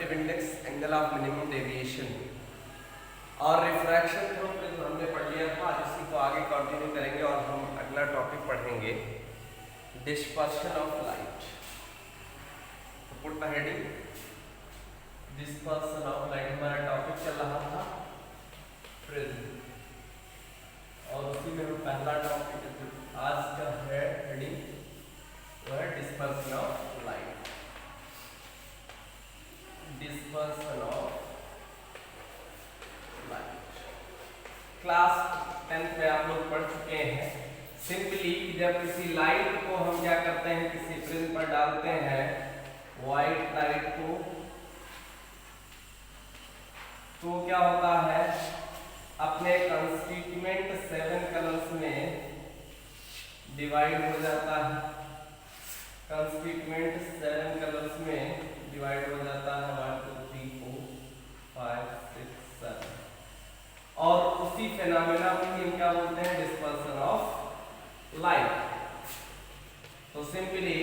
Refractive index, angle of minimum deviation और refraction through prism हमने पढ़ लिया था। आज इसी को आगे कंटिन्यू करेंगे और हम अगला टॉपिक पढ़ेंगे डिस्पर्शन ऑफ लाइट। तो put the heading dispersion of light. हमारा टॉपिक चल रहा था प्रिज्म और उसी में हम पहला टॉपिक आज का है हेडिंग वो है dispersion of light. Dispersion of light class 10th में आप लोग पढ़ चुके हैं। सिंपली जब किसी लाइट को हम क्या करते हैं, किसी प्रिज्म पर डालते हैं व्हाइट लाइट को, तो क्या होता है, अपने कंस्टिट्यूएंट 7 कलर्स में डिवाइड हो जाता है। कंस्टिट्यूएंट 7 कलर्स में डिवाइड हो जाता है 1 2 3 4 5 6 7 और उसी फेनोमेना को हम क्या बोलते हैं, डिस्पर्शन ऑफ लाइट। तो simply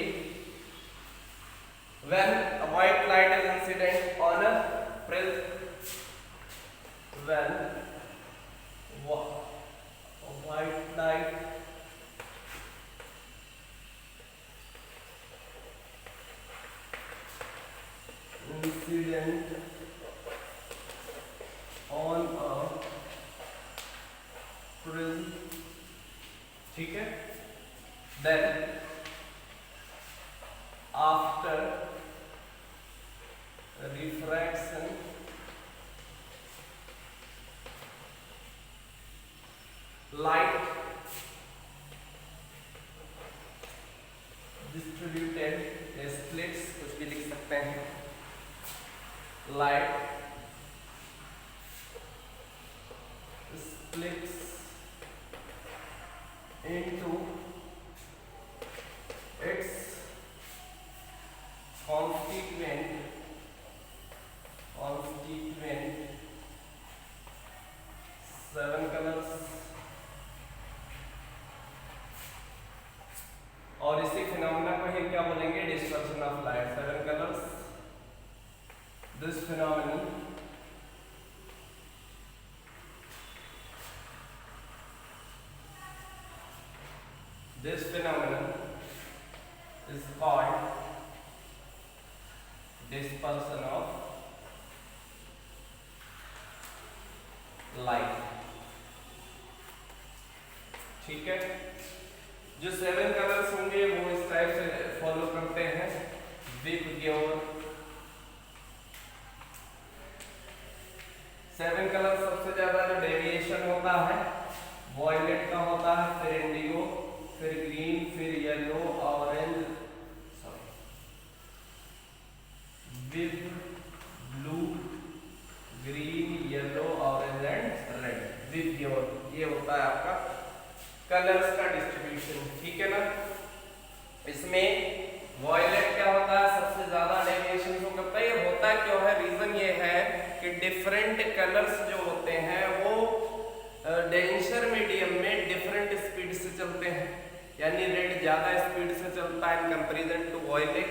when a white light is incident on a prism, when white light incident on a prism, ठीक है, then after refraction light distributed splits, कुछ भी लिख सकते हैं, light splits into its constituent 7 colors और इसी फिनोमेना को ही क्या बोलेंगे, dispersion of light. 7 colours, this phenomenon is called dispersion of light, ठीक है। जो 7 कलर्स होंगे वो इस टाइप से फॉलो करते हैं। विबग्योर 7 कलर सबसे ज्यादा जो डेविएशन होता है वॉयलेट का होता है, फिर इंडिगो, फिर ग्रीन, फिर yellow, orange, VIB, blue, green, yellow, orange and red. VIBGYOR ये होता है आपका कलर्स का डिस्ट्रीब्यूशन, ठीक है ना। इसमें वॉयलेट क्या होता है, सबसे ज्यादा डेविएशन को करता है। ये होता क्यों है, रीजन ये है कि डिफरेंट कलर्स जो होते हैं वो डेंसर मीडियम में डिफरेंट स्पीड से चलते हैं। यानी रेड ज्यादा स्पीड से चलता है इन कंपैरिजन टू वॉयलेट।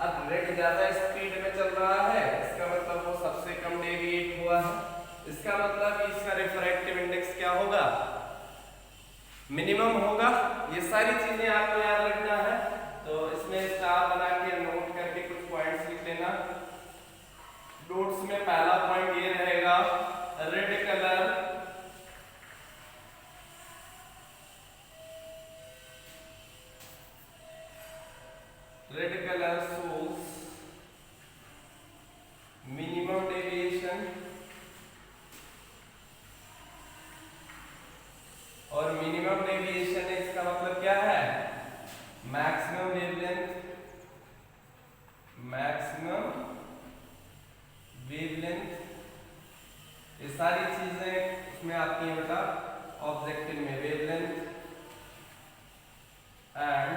अब रेड ज्यादा स्पीड में चल रहा है, इसका मतलब वो सबसे कम डेविएट हुआ है। इसका मतलब इसका रिफ्रैक्टिव इंडेक्स क्या होगा, मिनिमम होगा। ये सारी चीजें आपको याद रखना है। तो इसमें स्टार बना के नोट करके कुछ पॉइंट्स लिख लेना। नोट्स में पहला पॉइंट ये रहेगा, red colour shows minimum deviation और मिनिमम डेविएशन इसका मतलब क्या है, मैक्सिमम वेवलेंथ। ये सारी चीजें उसमें आती हैं बेटा ऑब्जेक्टिव में, वेवलेंथ एंड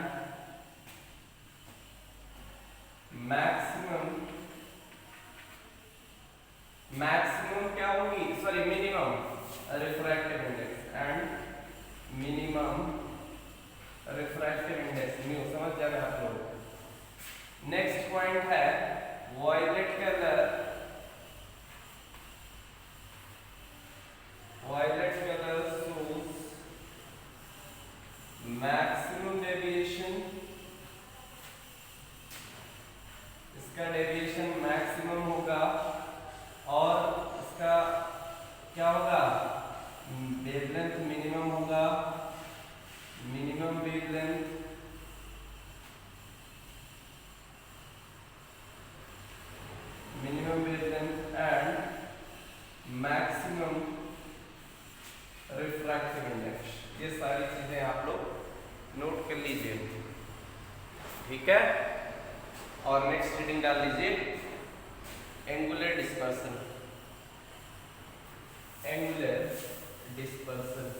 मैक्सिमम क्या होगी, sorry minimum refractive index and minimum refractive index mu, समझ जाना आप लोग। नेक्स्ट पॉइंट है वॉयलेट कलर होगा और इसका क्या होगा, वेवलेंथ मिनिमम होगा, minimum wavelength and maximum refractive index. ये सारी चीजें आप लोग नोट कर लीजिए, ठीक है। और नेक्स्ट रीडिंग डाल लीजिए, angular dispersion. Angular dispersion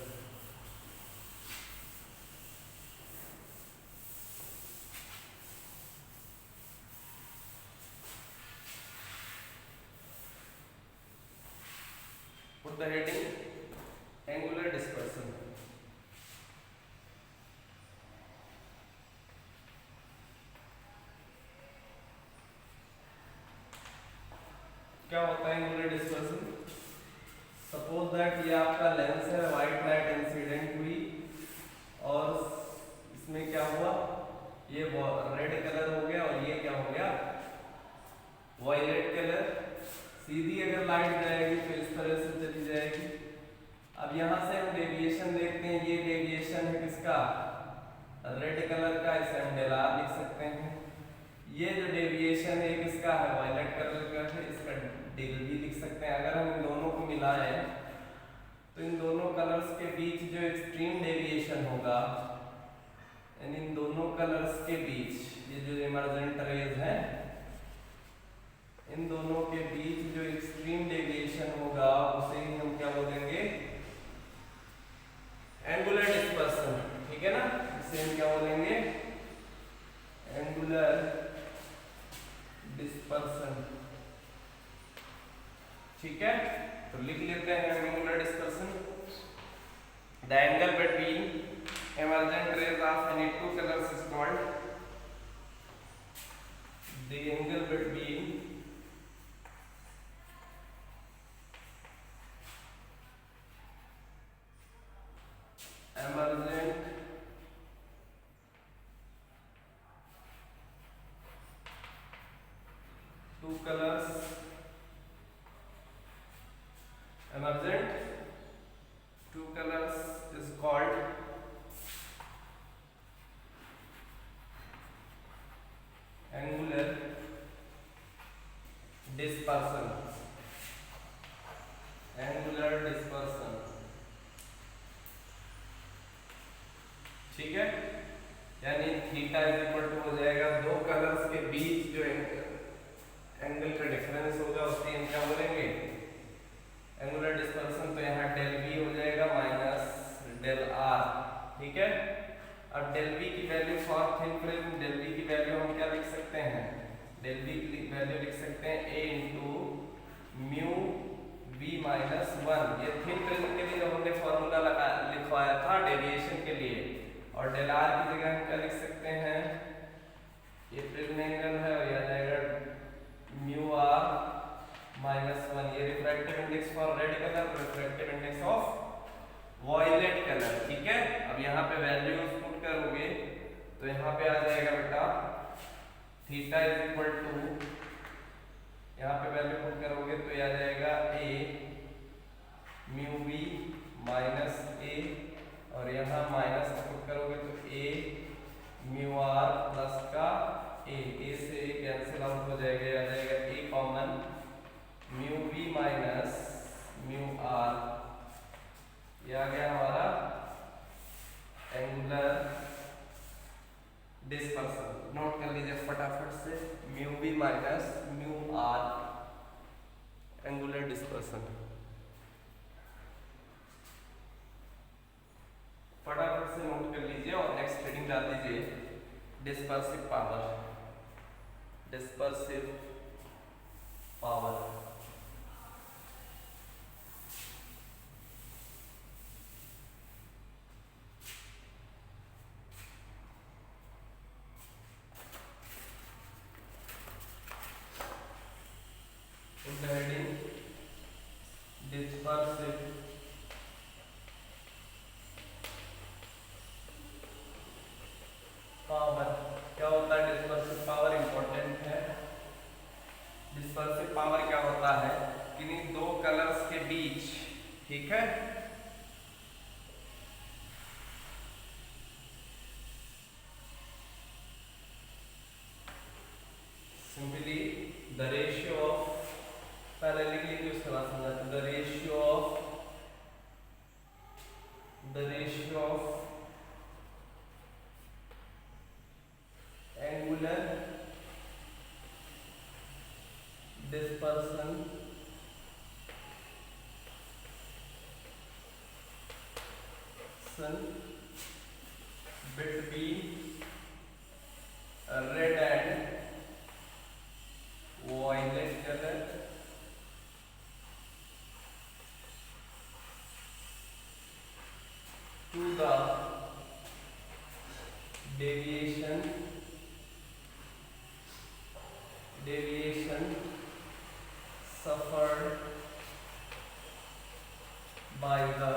put the heading angular dispersion। क्या होता है एंगुलर डिस्पर्सन? सपोज दैट ये आपका लेंस है, व्हाइट लाइट इंसिडेंट हुई और इसमें क्या हुआ, ये रेड कलर हो गया और ये क्या हो गया, वायलेट कलर। सीधी अगर लाइट जाएगी तो इस तरह से चली जाएगी। अब यहाँ से हम डेविएशन देखते हैं, ये डेविएशन है किसका, रेड कलर का, इसे हम डेल आर लिख सकते हैं। ये जो डेविएशन है किसका है, वायलेट कलर का है, इसका डेल भी लिख सकते हैं। अगर हम इन दोनों को मिलाएं तो इन दोनों कलर्स के बीच जो एक्सट्रीम डेविएशन होगा, यानी इन दोनों कलर्स के बीच ये जो इमर्जेंट रेज है, इन दोनों के बीच जो एक्सट्रीम डेविएशन होगा उसे ही हम क्या बोलेंगे, एंगुलर डिस्पर्सन, ठीक है ना। इसे हम क्या बोलेंगे, एंगुलर डिस्पर्सन, ठीक है। तो लिख लेते हैं angular dispersion. The angle between emergent rays of any two colors is called the angle between emergent two colors, emergent two colors is called angular dispersion। angular dispersion, ठीक है। यानी थीटा इज इक्वल टू हो जाएगा दो colours के बीच जो angle का difference होगा उससे हम क्या बोलेंगे, एंगुलर डिस्पर्सन। तो यहाँ डेल वी हो जाएगा माइनस डेल आर, ठीक है। अब डेल वी की value for thin film, del v की वैल्यू हम क्या लिख सकते हैं, डेल वी की वैल्यू लिख सकते हैं a into mu v minus 1। ये थिन फिल्म के लिए जो हमने फॉर्मूला लिखवाया था डेविएशन के लिए, और डेल आर की जगह हम क्या लिख सकते हैं, ये प्रिज्म एंगल है और यह आ जाएगा म्यू आर माइनस 1। ये refractive index for red colour, refractive index of violet colour, ठीक है। अब यहाँ पे वैल्यूज पुट करोगे तो यहाँ पे आ जाएगा बेटा थीटा इज इक्वल टू, यहाँ पे वैल्यू पुट करोगे तो ये आ जाएगा a mu B minus a, और यहाँ माइनस पुट करोगे तो a म्यू आर प्लस का a से a कैंसिल आउट हो जाएगा, आ जाएगा a common mu B minus mu r. ये आ गया हमारा एंगुलर डिस्पर्सन। नोट कर लीजिए फटाफट से, mu B minus mu r, angular dispersion. फटाफट से नोट कर लीजिए और नेक्स्ट रीडिंग डाल दीजिए, dispersive power. Dispersive power dispersive power. क्या होता है डिस्पर्सिव पावर क्या होता है, किन्हीं दो कलर्स के बीच, ठीक है, सिंपली द रेशियो ऑफ, पहले लिख लीजिए उसके बाद समझाते, the ratio of angular dispersion between red and violet color to the deviation suffered by the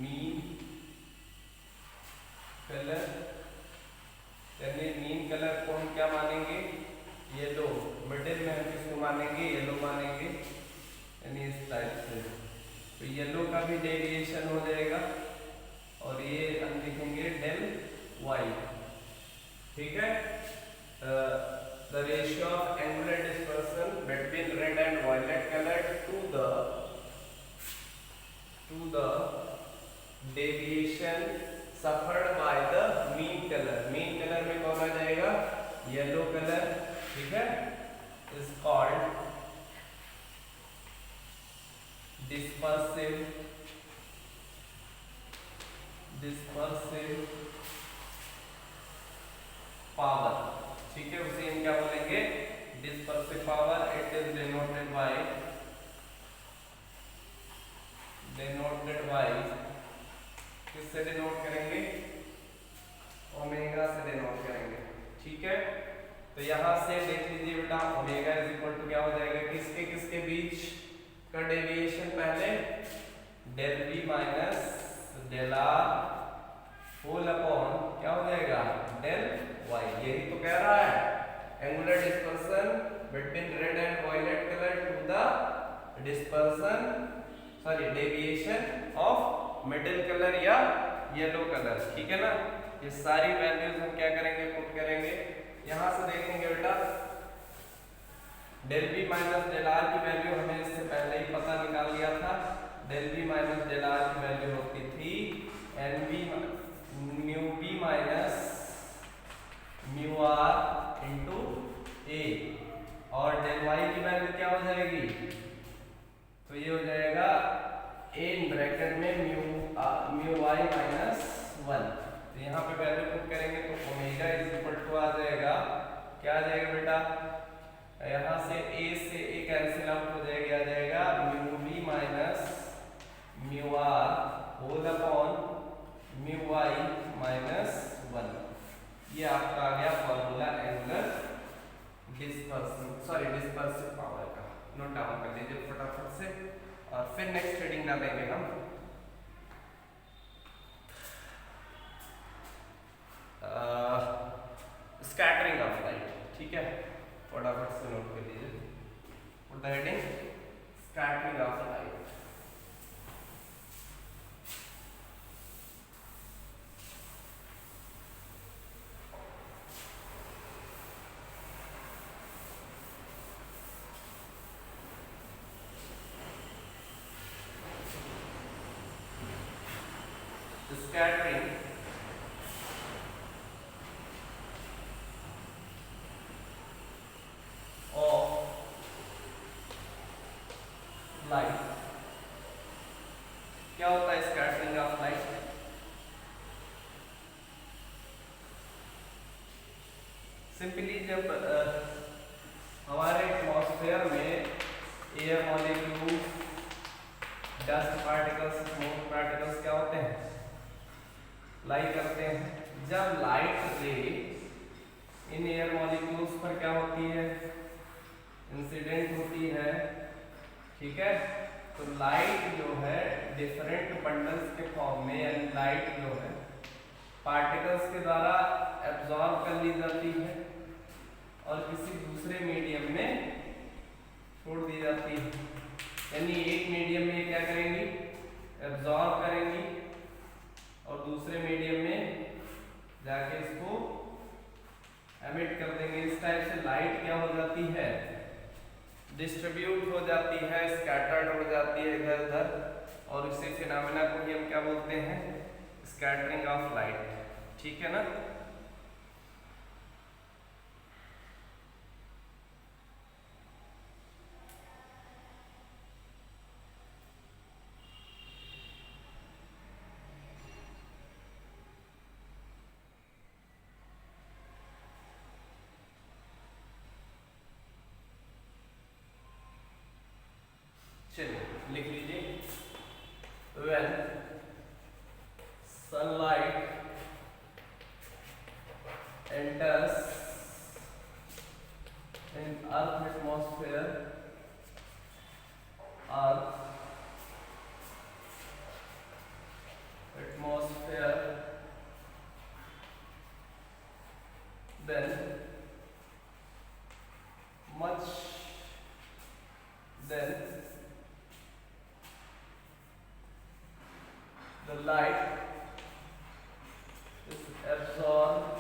mean color, यानी मीन कलर को हम क्या मानेंगे, येलो, मिडिल में हम किसको मानेंगे, येलो मानेंगे, यानी इस टाइप से, तो येलो का भी डेविएशन हो जाएगा और ये हम लिखेंगे डेल वाई, ठीक है। The ratio of angular dispersion between red and violet colour to the deviation suffered by the mean colour, mean colour में कौन आ जाएगा, येलो कलर, ठीक है, इज कॉल्ड dispersive पावर, ठीक है, उसे हम क्या बोलेंगे, dispersive power. It is denoted by किससे डिनोट करेंगे, ओमेगा से डिनोट करेंगे, ठीक है। तो यहां से देख लीजिए बेटा, ओमेगा इज इक्वल टू क्या हो जाएगा, किसके किसके बीच का डेविएशन, पहले del v minus del r whole upon क्या हो जाएगा, डेल वाई, यही तो कह रहा है, angular dispersion between red and violet colour to the dispersion sorry deviation of middle colour या येलो कलर, ठीक है ना। ये सारी वैल्यूज हम क्या करेंगे, पुट करेंगे, यहां से देखेंगे बेटा, del B minus del R की वैल्यू हमें इससे पहले ही पता निकाल लिया था, del B minus del R की वैल्यू होती थी N B mu B minus mu R into A, और डेल वाई की वैल्यू क्या हो जाएगी, तो ये हो जाएगा ए इन ब्रैकेट में म्यू वाई माइनस 1, तो यहाँ पे वैल्यू पुट करेंगे तो ओमेगा इज इक्वल टू आ जाएगा, क्या आ जाएगा बेटा, यहाँ से ए कैंसिल आउट हो जाएगा, आ जाएगा mu B minus mu r whole upon mu y minus 1, ये आपका आ गया फॉर्मूला एंगुलर डिस्पर्सिव पावर का, नोट डाउन कर लीजिए फटाफट से, और फिर नेक्स्ट रीडिंग डालेंगे हम। स्कैटरिंग ऑफ लाइट, ठीक है, फटाफट से नोट कर लीजिए, put the heading scattering of light. Scattering of light, क्या होता है स्कैटरिंग ऑफ लाइट, सिंपली जब हमारे एटमॉस्फेयर में air molecules, dust particles, smoke particles क्या होते हैं, लाई करते हैं, जब लाइट रे इन एयर मॉलिक्यूल्स पर क्या होती है, इंसिडेंट होती है, ठीक है, तो लाइट जो है डिफरेंट बंडल्स के फॉर्म में, यानी लाइट जो है पार्टिकल्स के द्वारा एब्जॉर्ब कर ली जाती है और किसी दूसरे मीडियम में छोड़ दी जाती है। यानी एक मीडियम में क्या करेंगी, एब्जॉर्ब करेंगी और दूसरे मीडियम में जाके इसको एमिट कर देंगे। इस टाइप से लाइट क्या हो जाती है, डिस्ट्रीब्यूट हो जाती है, स्कैटर्ड हो जाती है इधर उधर, और इसी फिनोमेना को ही हम क्या बोलते हैं, स्कैटरिंग ऑफ लाइट। ठीक है ना। चलिए लिख लीजिए, when sunlight enters in earth atmosphere, then much then the light is absorbed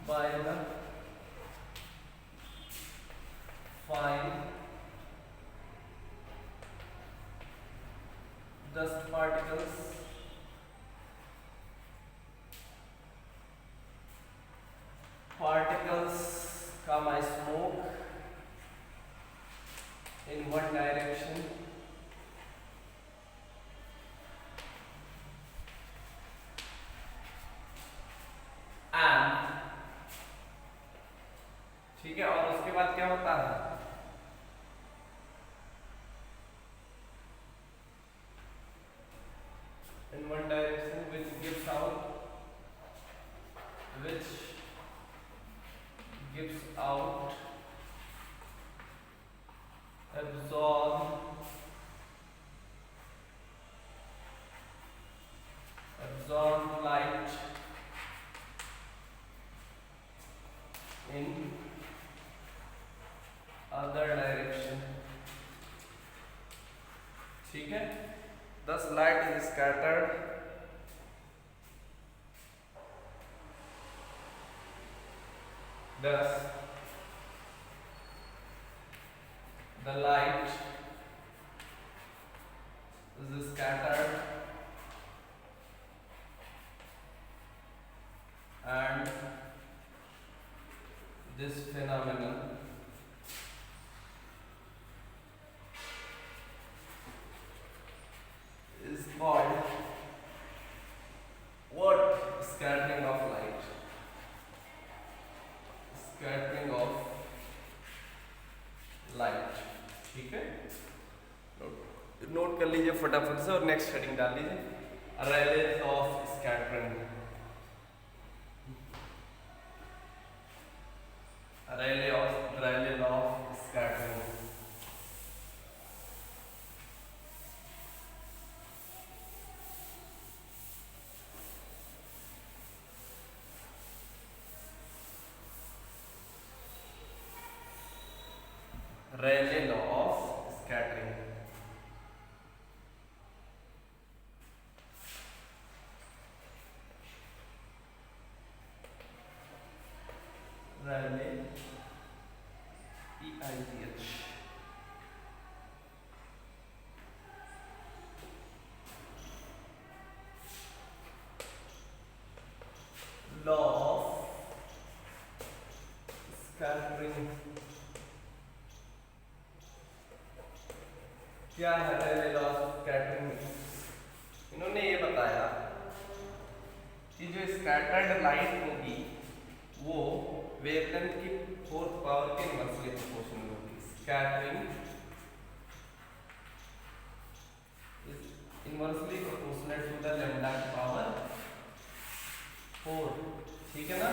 by the fine dust particles comma smoke in one direction and, ठीक है, और उसके बाद क्या होता है, in one direction which gives out absorb light in other direction। ठीक है, thus light is scattered thus the light is scattered and this phenomenon is called what? Scattering of light। Scattering of light। ठीक है, note कर लीजिए फटाफट से और next heading डाल लीजिए, Rayleigh law of scattering. Rayleigh law of scattering. Rayleigh law of scattering. Rayleigh EITH law of scattering. क्या है रेले लॉ ऑफ स्कैटरिंग? इन्होंने ये बताया कि जो स्कैटर्ड लाइट होगी वो वेवलेंथ की 4th पावर के इनवर्सली प्रोपोर्शनल होगी। Scattering is inversely proportional to the lambda की पावर 4। ठीक है ना,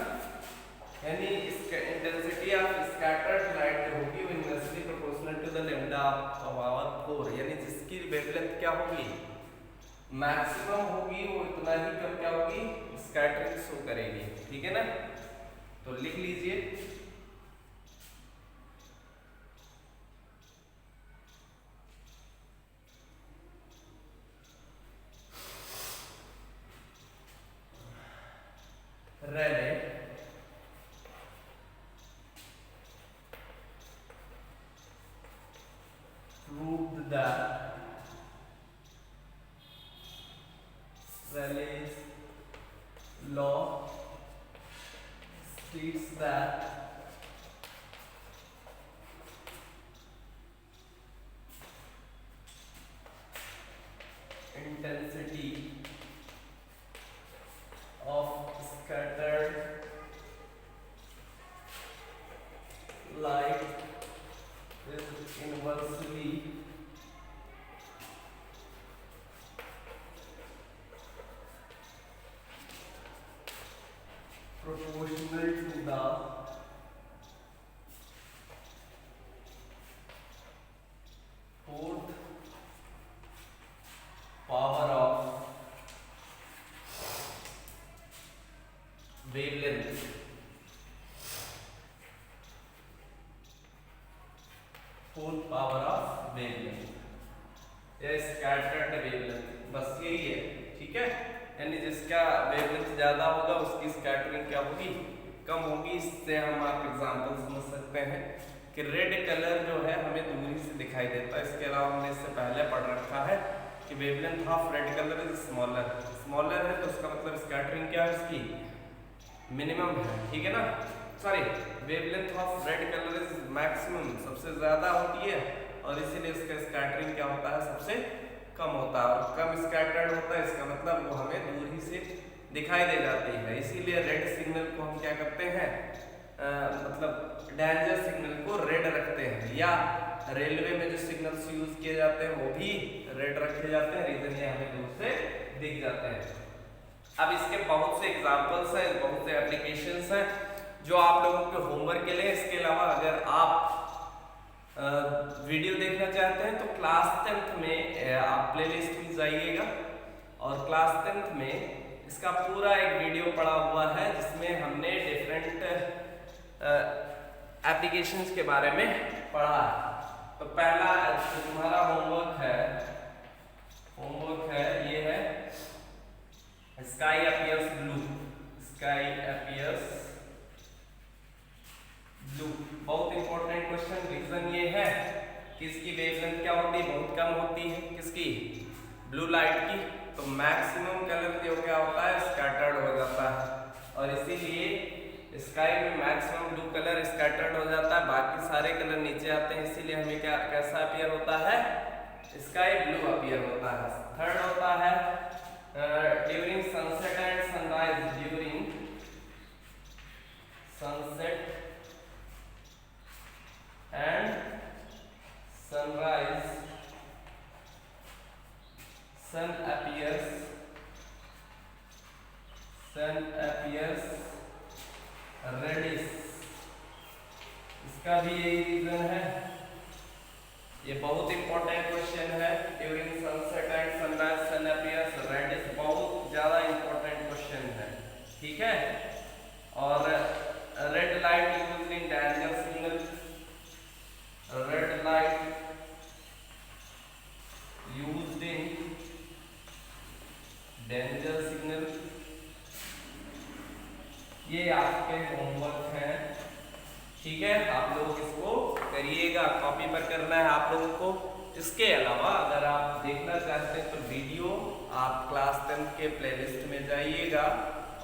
यानी इंटेंसिटी ऑफ स्कैटर्ड लाइट होगी वो inversely proportional to the lambda उसकी वेवलेंथ क्या होगी, मैक्सिमम होगी, वो इतना ही कम क्या होगी, स्कैटरिंग शो करेगी। ठीक है ना, तो लिख लीजिए Rayleigh proved that Rayleigh's law states that intensity of scattered light is inversely proportional to the fourth power of wavelength. Fourth power of wavelength या स्कैटर्ड वेवलेंथ, बस यही है। ठीक है, यानी जिसका वेवलेंथ ज्यादा होगा उसकी स्कैटरिंग क्या होगी, कम होगी। इससे हम आप एग्जांपल समझ सकते हैं कि रेड कलर जो है हमें दूरी से दिखाई देता है। इसके अलावा हमने इससे पहले पढ़ रखा है कि wavelength of red colour is smaller, smaller है तो उसका मतलब स्कैटरिंग क्या है, उसकी मिनिमम है। ठीक है ना, sorry, wavelength of red colour is maximum, सबसे ज्यादा होती है और इसीलिए इसका स्कैटरिंग क्या होता है, सबसे कम होता है। और कम स्कैटर्ड होता है इसका मतलब वो हमें दूर ही से दिखाई दे जाती है। इसीलिए रेड सिग्नल को हम क्या करते हैं, मतलब डेंजर सिग्नल को रेड रखते हैं, या रेलवे में जो सिग्नल्स यूज किए जाते हैं वो भी रेड रखे जाते हैं। रीजन ये हमें दूर से दिख जाते हैं। अब इसके बहुत से एग्जांपल्स हैं, बहुत से एप्लीकेशंस हैं जो आप लोगों के होमवर्क के लिए। इसके अलावा अगर आप वीडियो देखना चाहते हैं तो क्लास 10th में आप प्लेलिस्ट में जाइएगा और क्लास 10th में इसका पूरा एक वीडियो पड़ा हुआ है जिसमें हमने डिफरेंट एप्लीकेशंस के बारे में पढ़ा। तो पहला जो तुम्हारा होमवर्क है ये है sky appears blue, sky appears blue, बहुत इंपॉर्टेंट क्वेश्चन। रीजन ये है कि इसकी वेवलेंथ क्या होती है, बहुत कम होती है, किसकी, ब्लू लाइट की। तो मैक्सिमम कलर जो क्या होता है, स्कैटर्ड हो जाता है और इसीलिए स्काई में मैक्सिमम ब्लू कलर स्कैटर्ड हो जाता है, बाकी सारे कलर नीचे आते हैं। इसीलिए हमें क्या कैसा अपीयर होता है, स्काई ब्लू अपीयर होता है। थर्ड होता है during sunset and sunrise, during sunset and sunrise sun appears reddish, इसका भी यही रीजन है। ये बहुत इंपॉर्टेंट क्वेश्चन है। During sunset and sunrise sun appears reddish, बहुत ज्यादा इंपॉर्टेंट क्वेश्चन है। ठीक है, और red light used in danger signal, red light used in danger signal, ये आपके होमवर्क है। ठीक है, आप लोग इसको करिएगा, कॉपी पर करना है आप लोगों को। इसके अलावा अगर आप देखना चाहते हैं तो वीडियो आप क्लास 10th के प्लेलिस्ट में जाइएगा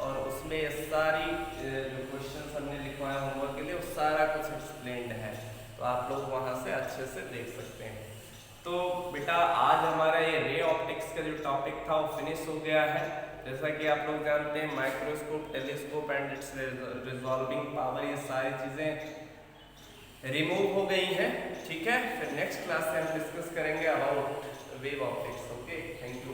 और उसमें सारी जो क्वेश्चन हमने लिखवाया होमवर्क के लिए वो सारा कुछ एक्सप्लेन्ड है, तो आप लोग वहां से अच्छे से देख सकते हैं। तो बेटा आज हमारा ये रे ऑप्टिक्स का जो टॉपिक था वो फिनिश हो गया है। जैसा कि आप लोग जानते हैं microscope, telescope and it's resolving power, ये सारी चीज़ें रिमूव हो गई हैं। ठीक है, फिर नेक्स्ट क्लास से हम डिस्कस करेंगे about wave optics. Okay, thank you.